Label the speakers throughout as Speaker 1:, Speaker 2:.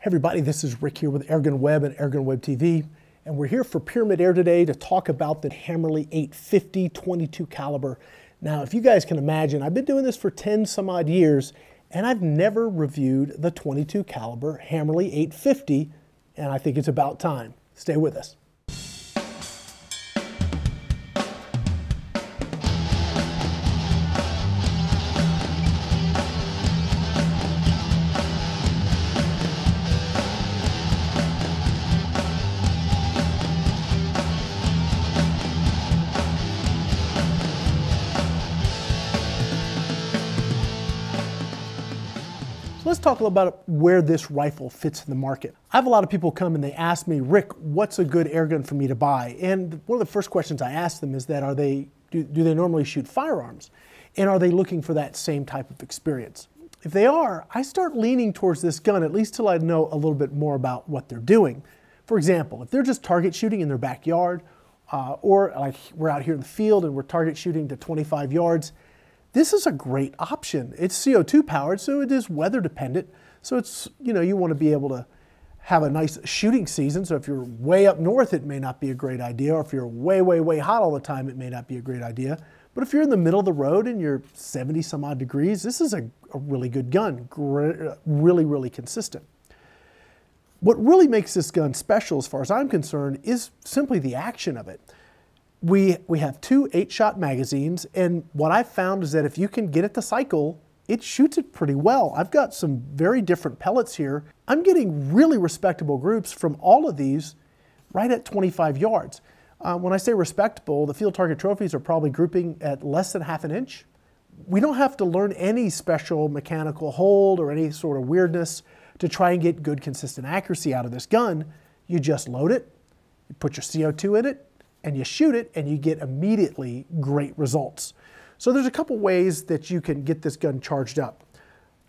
Speaker 1: Everybody, this is Rick here with AirgunWeb and AirgunWebTV, and we're here for PyramydAir today to talk about the Hammerli 850 22 caliber. Now, if you guys can imagine, I've been doing this for 10 some odd years, and I've never reviewed the 22 caliber Hammerli 850, and I think it's about time. Stay with us. Let's talk a little about where this rifle fits in the market. I have a lot of people come and they ask me, Rick, what's a good air gun for me to buy? And one of the first questions I ask them is that do they normally shoot firearms? And are they looking for that same type of experience? If they are, I start leaning towards this gun, at least till I know a little bit more about what they're doing. For example, if they're just target shooting in their backyard, or like we're out here in the field and we're target shooting to 25 yards, this is a great option. It's CO2 powered, so it is weather dependent. So it's, you want to be able to have a nice shooting season. So if you're way up north, it may not be a great idea. Or if you're way, way, way hot all the time, it may not be a great idea. But if you're in the middle of the road and you're 70 some odd degrees, this is a really good gun. Really, really consistent. What really makes this gun special, as far as I'm concerned, is simply the action of it. We have two 8-shot magazines, and what I've found is that if you can get it to cycle, it shoots it pretty well. I've got some very different pellets here. I'm getting really respectable groups from all of these right at 25 yards. When I say respectable, the field target trophies are probably grouping at less than ½ an inch. We don't have to learn any special mechanical hold or any sort of weirdness to try and get good consistent accuracy out of this gun. You just load it, you put your CO2 in it, and you shoot it, and you get immediately great results. So there's a couple ways that you can get this gun charged up.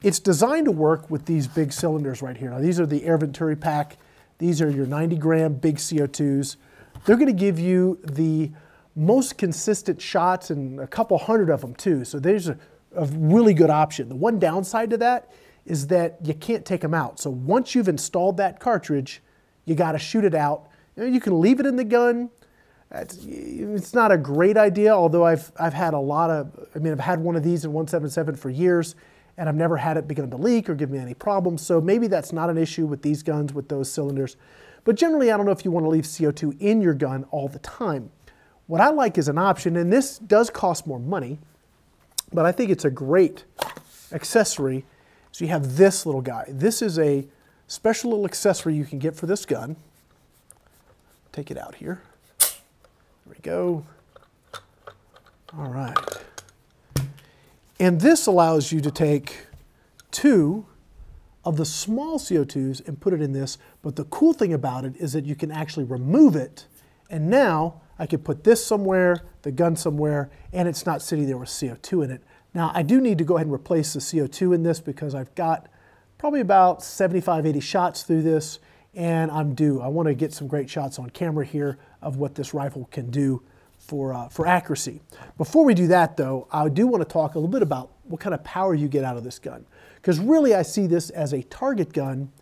Speaker 1: It's designed to work with these big cylinders right here. Now these are the Air Venturi pack. These are your 90-gram big CO2s. They're going to give you the most consistent shots, and a couple hundred of them too. So there's a really good option. The one downside to that is that you can't take them out. So once you've installed that cartridge, you got to shoot it out. You can leave it in the gun. It's not a great idea, although I've had I've had one of these in 177 for years, and I've never had it begin to leak or give me any problems. So maybe that's not an issue with these guns with those cylinders. But generally, I don't know if you want to leave CO2 in your gun all the time. What I like is an option, and this does cost more money, but I think it's a great accessory. So you have this little guy. This is a special little accessory you can get for this gun. Take it out here. There we go. All right. And this allows you to take two of the small CO2s and put it in this, but the cool thing about it is that you can actually remove it, and now I could put this somewhere, the gun somewhere, and it's not sitting there with CO2 in it. Now I do need to go ahead and replace the CO2 in this because I've got probably about 75, 80 shots through this, and I'm due. I want to get some great shots on camera here of what this rifle can do for accuracy. Before we do that though, I do want to talk a little bit about what kind of power you get out of this gun. Because really I see this as a target gun,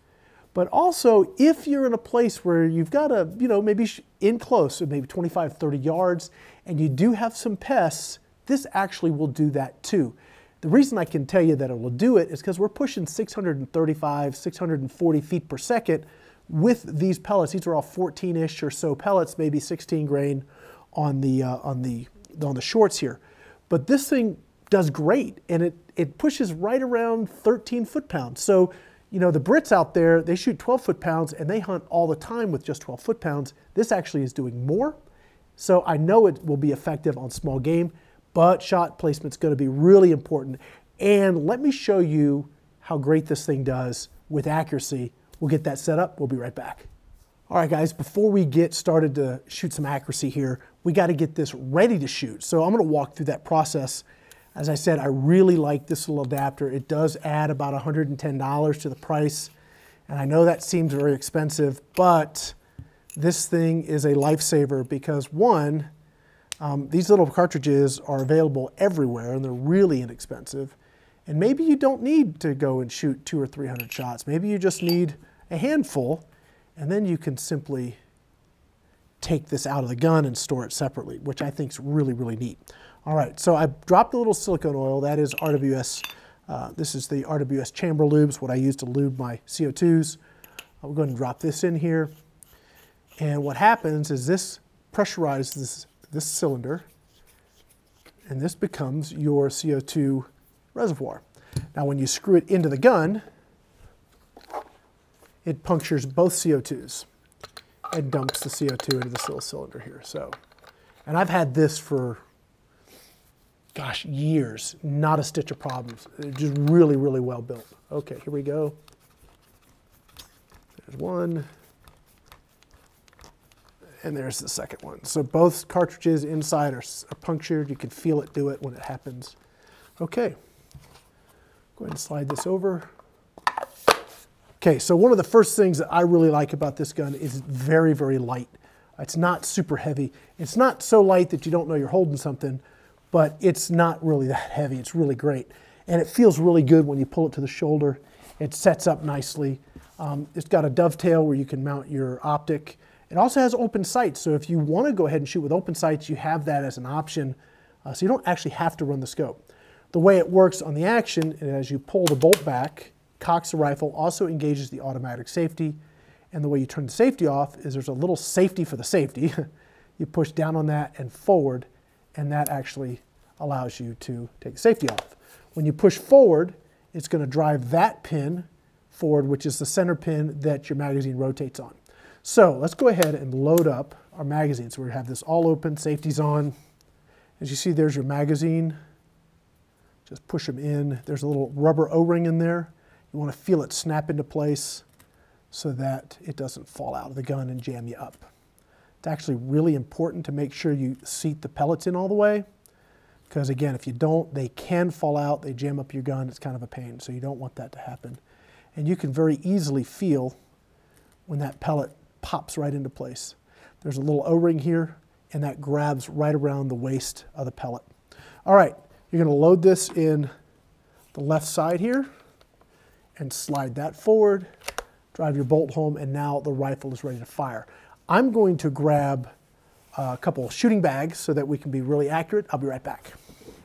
Speaker 1: but also if you're in a place where you've got to, maybe in close, so maybe 25, 30 yards, and you do have some pests, this actually will do that too. The reason I can tell you that it will do it is because we're pushing 635, 640 feet per second with these pellets. These are all 14-ish or so pellets, maybe 16 grain on the shorts here. But this thing does great, and it pushes right around 13 foot-pounds. So, the Brits out there, they shoot 12 foot-pounds, and they hunt all the time with just 12 foot-pounds. This actually is doing more. So I know it will be effective on small game, but shot placement's going to be really important. And let me show you how great this thing does with accuracy. We'll get that set up. We'll be right back. All right, guys, before we get started to shoot some accuracy here, we got to get this ready to shoot. So I'm going to walk through that process. As I said, I really like this little adapter. It does add about $110 to the price. And I know that seems very expensive, but this thing is a lifesaver because one, these little cartridges are available everywhere and they're really inexpensive. And maybe you don't need to go and shoot 200 or 300 shots. Maybe you just need a handful, and then you can simply take this out of the gun and store it separately, which I think is really, really neat. All right, so I dropped a little silicone oil. That is RWS. This is the RWS chamber lubes, what I use to lube my CO2s. I'll go ahead and drop this in here. And what happens is this pressurizes this cylinder, and this becomes your CO2 reservoir. Now when you screw it into the gun, it punctures both CO2s and dumps the CO2 into this little cylinder here. So, and I've had this for, gosh, years, not a stitch of problems. It's just really, really well built. Okay, here we go. There's one. And there's the second one. So both cartridges inside are punctured. You can feel it do it when it happens. Okay, go ahead and slide this over. Okay, so one of the first things that I really like about this gun is very, very light. It's not super heavy. It's not so light that you don't know you're holding something, but it's not really that heavy. It's really great. And it feels really good when you pull it to the shoulder. It sets up nicely. It's got a dovetail where you can mount your optic. It also has open sights, so if you want to go ahead and shoot with open sights, you have that as an option, so you don't actually have to run the scope. The way it works on the action is as you pull the bolt back, cocks the rifle, also engages the automatic safety, and the way you turn the safety off is there's a little safety for the safety. You push down on that and forward, and that actually allows you to take the safety off. When you push forward, it's going to drive that pin forward, which is the center pin that your magazine rotates on. So let's go ahead and load up our magazine. So we have this all open, safety's on. As you see, there's your magazine. Just push them in. There's a little rubber O-ring in there. You want to feel it snap into place so that it doesn't fall out of the gun and jam you up. It's actually really important to make sure you seat the pellets in all the way, because again, if you don't, they can fall out, they jam up your gun, it's kind of a pain, so you don't want that to happen. And you can very easily feel when that pellet pops right into place. There's a little O-ring here, and that grabs right around the waist of the pellet. All right, you're going to load this in the left side here and slide that forward, drive your bolt home, and now the rifle is ready to fire. I'm going to grab a couple of shooting bags so that we can be really accurate. I'll be right back.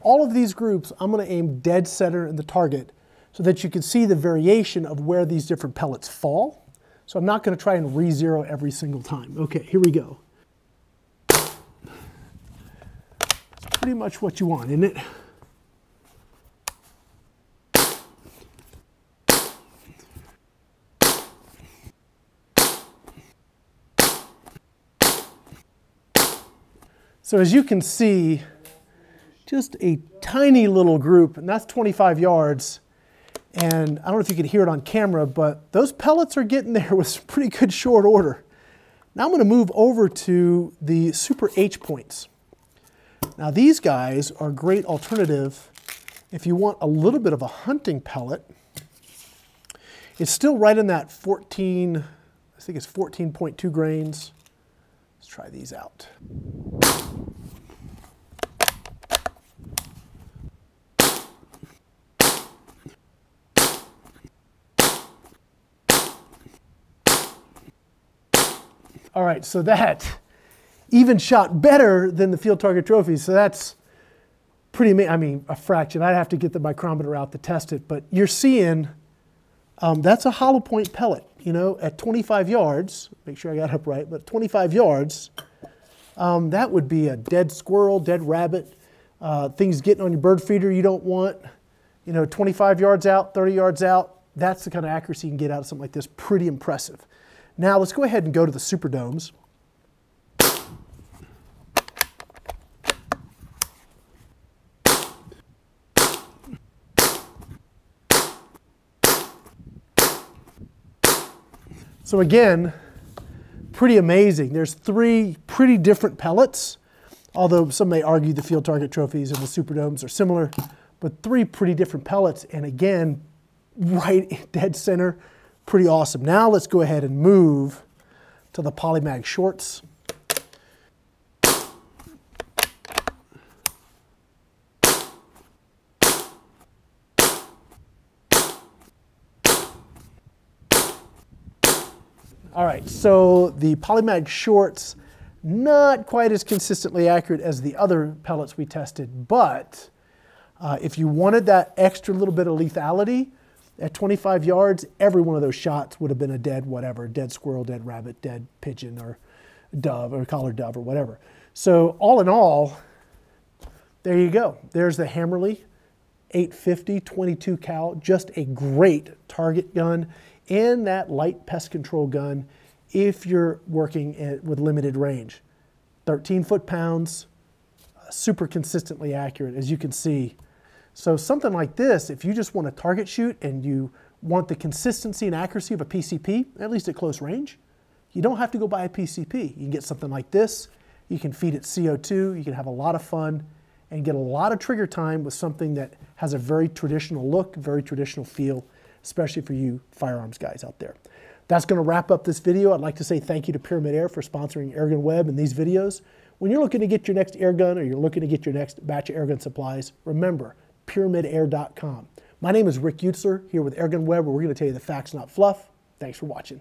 Speaker 1: All of these groups, I'm going to aim dead center in the target so that you can see the variation of where these different pellets fall. So I'm not going to try and re-zero every single time. Okay, here we go. That's pretty much what you want, isn't it? So as you can see, just a tiny little group, and that's 25 yards. And I don't know if you can hear it on camera, but those pellets are getting there with some pretty good short order. Now I'm going to move over to the Super H points. Now these guys are a great alternative if you want a little bit of a hunting pellet. It's still right in that 14, I think it's 14.2 grains. Let's try these out. All right, so that even shot better than the field target trophies. So that's pretty amazing. I mean, a fraction. I'd have to get the micrometer out to test it, but you're seeing that's a hollow point pellet. You know, at 25 yards, make sure I got it up right, but 25 yards, that would be a dead squirrel, dead rabbit, things getting on your bird feeder you don't want. You know, 25 yards out, 30 yards out, that's the kind of accuracy you can get out of something like this. Pretty impressive. Now let's go ahead and go to the SuperDomes. So again, pretty amazing. There's three pretty different pellets, although some may argue the field target trophies and the SuperDomes are similar, but three pretty different pellets, and again, right dead center. Pretty awesome. Now let's go ahead and move to the Polymag shorts. All right, so the Polymag shorts, not quite as consistently accurate as the other pellets we tested, but if you wanted that extra little bit of lethality, at 25 yards, every one of those shots would have been a dead whatever, dead squirrel, dead rabbit, dead pigeon, or dove, or collared dove, or whatever. So all in all, there you go. There's the Hammerli 850 22 cal, just a great target gun and that light pest control gun if you're working with limited range. 13 foot-pounds, super consistently accurate, as you can see. So something like this, if you just want to target shoot and you want the consistency and accuracy of a PCP, at least at close range, you don't have to go buy a PCP. You can get something like this. You can feed it CO2. You can have a lot of fun and get a lot of trigger time with something that has a very traditional look, very traditional feel, especially for you firearms guys out there. That's going to wrap up this video. I'd like to say thank you to PyramydAir for sponsoring AirgunWeb and these videos. When you're looking to get your next air gun or you're looking to get your next batch of airgun supplies, remember, PyramydAir.com. My name is Rick Eutsler here with AirgunWeb, where we're going to tell you the facts, not fluff. Thanks for watching.